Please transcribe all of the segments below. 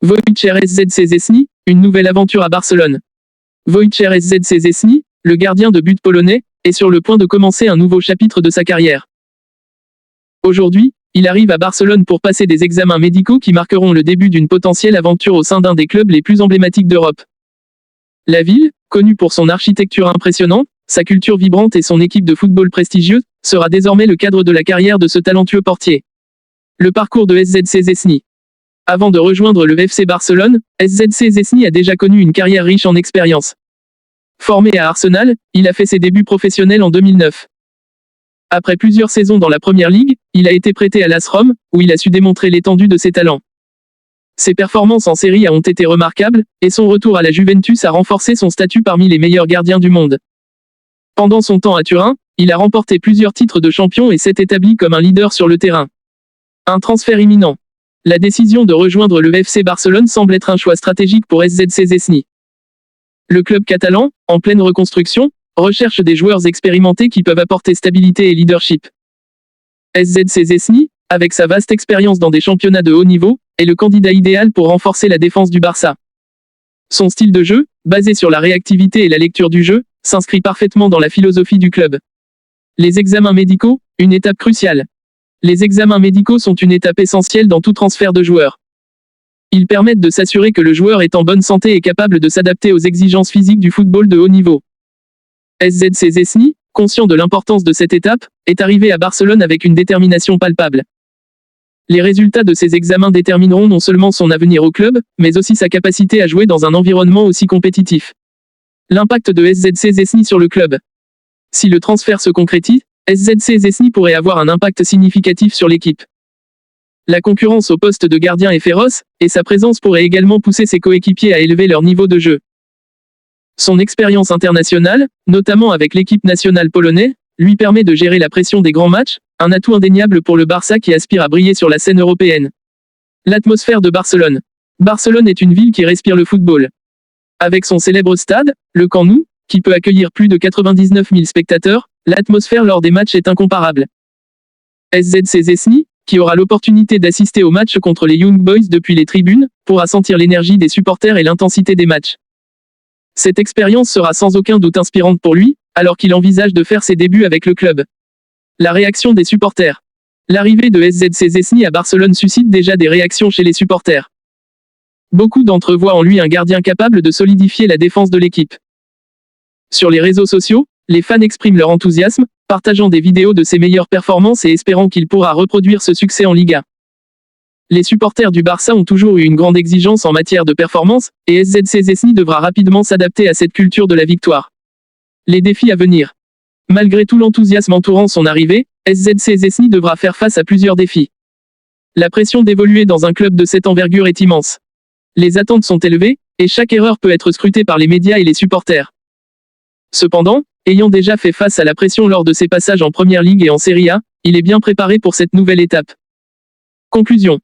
Vojciech Szczęsny, une nouvelle aventure à Barcelone. Wojciech Szczęsny, le gardien de but polonais, est sur le point de commencer un nouveau chapitre de sa carrière. Aujourd'hui, il arrive à Barcelone pour passer des examens médicaux qui marqueront le début d'une potentielle aventure au sein d'un des clubs les plus emblématiques d'Europe. La ville, connue pour son architecture impressionnante, sa culture vibrante et son équipe de football prestigieuse, sera désormais le cadre de la carrière de ce talentueux portier. Le parcours de Szczęsny. Avant de rejoindre le FC Barcelone, Szczęsny a déjà connu une carrière riche en expérience. Formé à Arsenal, il a fait ses débuts professionnels en 2009. Après plusieurs saisons dans la Première Ligue, il a été prêté à l'AS Rome, où il a su démontrer l'étendue de ses talents. Ses performances en Serie A ont été remarquables, et son retour à la Juventus a renforcé son statut parmi les meilleurs gardiens du monde. Pendant son temps à Turin, il a remporté plusieurs titres de champion et s'est établi comme un leader sur le terrain. Un transfert imminent. La décision de rejoindre le FC Barcelone semble être un choix stratégique pour Szczęsny. Le club catalan, en pleine reconstruction, recherche des joueurs expérimentés qui peuvent apporter stabilité et leadership. Szczęsny, avec sa vaste expérience dans des championnats de haut niveau, est le candidat idéal pour renforcer la défense du Barça. Son style de jeu, basé sur la réactivité et la lecture du jeu, s'inscrit parfaitement dans la philosophie du club. Les examens médicaux, une étape cruciale. Les examens médicaux sont une étape essentielle dans tout transfert de joueur. Ils permettent de s'assurer que le joueur est en bonne santé et capable de s'adapter aux exigences physiques du football de haut niveau. Szczęsny, conscient de l'importance de cette étape, est arrivé à Barcelone avec une détermination palpable. Les résultats de ces examens détermineront non seulement son avenir au club, mais aussi sa capacité à jouer dans un environnement aussi compétitif. L'impact de Szczęsny sur le club. Si le transfert se concrétise, Szczęsny pourrait avoir un impact significatif sur l'équipe. La concurrence au poste de gardien est féroce, et sa présence pourrait également pousser ses coéquipiers à élever leur niveau de jeu. Son expérience internationale, notamment avec l'équipe nationale polonaise, lui permet de gérer la pression des grands matchs, un atout indéniable pour le Barça qui aspire à briller sur la scène européenne. L'atmosphère de Barcelone. Barcelone est une ville qui respire le football. Avec son célèbre stade, le Camp Nou, qui peut accueillir plus de 99 000 spectateurs, l'atmosphère lors des matchs est incomparable. Szczęsny, qui aura l'opportunité d'assister au match contre les Young Boys depuis les tribunes, pourra sentir l'énergie des supporters et l'intensité des matchs. Cette expérience sera sans aucun doute inspirante pour lui, alors qu'il envisage de faire ses débuts avec le club. La réaction des supporters. L'arrivée de Szczęsny à Barcelone suscite déjà des réactions chez les supporters. Beaucoup d'entre eux voient en lui un gardien capable de solidifier la défense de l'équipe. Sur les réseaux sociaux, les fans expriment leur enthousiasme, partageant des vidéos de ses meilleures performances et espérant qu'il pourra reproduire ce succès en Liga. Les supporters du Barça ont toujours eu une grande exigence en matière de performance, et Szczęsny devra rapidement s'adapter à cette culture de la victoire. Les défis à venir. Malgré tout l'enthousiasme entourant son arrivée, Szczęsny devra faire face à plusieurs défis. La pression d'évoluer dans un club de cette envergure est immense. Les attentes sont élevées, et chaque erreur peut être scrutée par les médias et les supporters. Cependant, ayant déjà fait face à la pression lors de ses passages en Première Ligue et en Serie A, il est bien préparé pour cette nouvelle étape. Conclusion.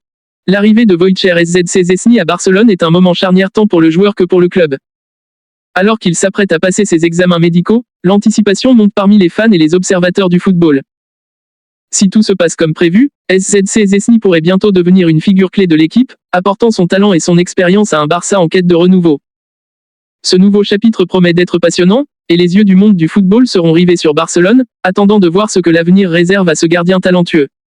L'arrivée de Wojciech Szczęsny à Barcelone est un moment charnière tant pour le joueur que pour le club. Alors qu'il s'apprête à passer ses examens médicaux, l'anticipation monte parmi les fans et les observateurs du football. Si tout se passe comme prévu, Szczęsny pourrait bientôt devenir une figure clé de l'équipe, apportant son talent et son expérience à un Barça en quête de renouveau. Ce nouveau chapitre promet d'être passionnant, et les yeux du monde du football seront rivés sur Barcelone, attendant de voir ce que l'avenir réserve à ce gardien talentueux.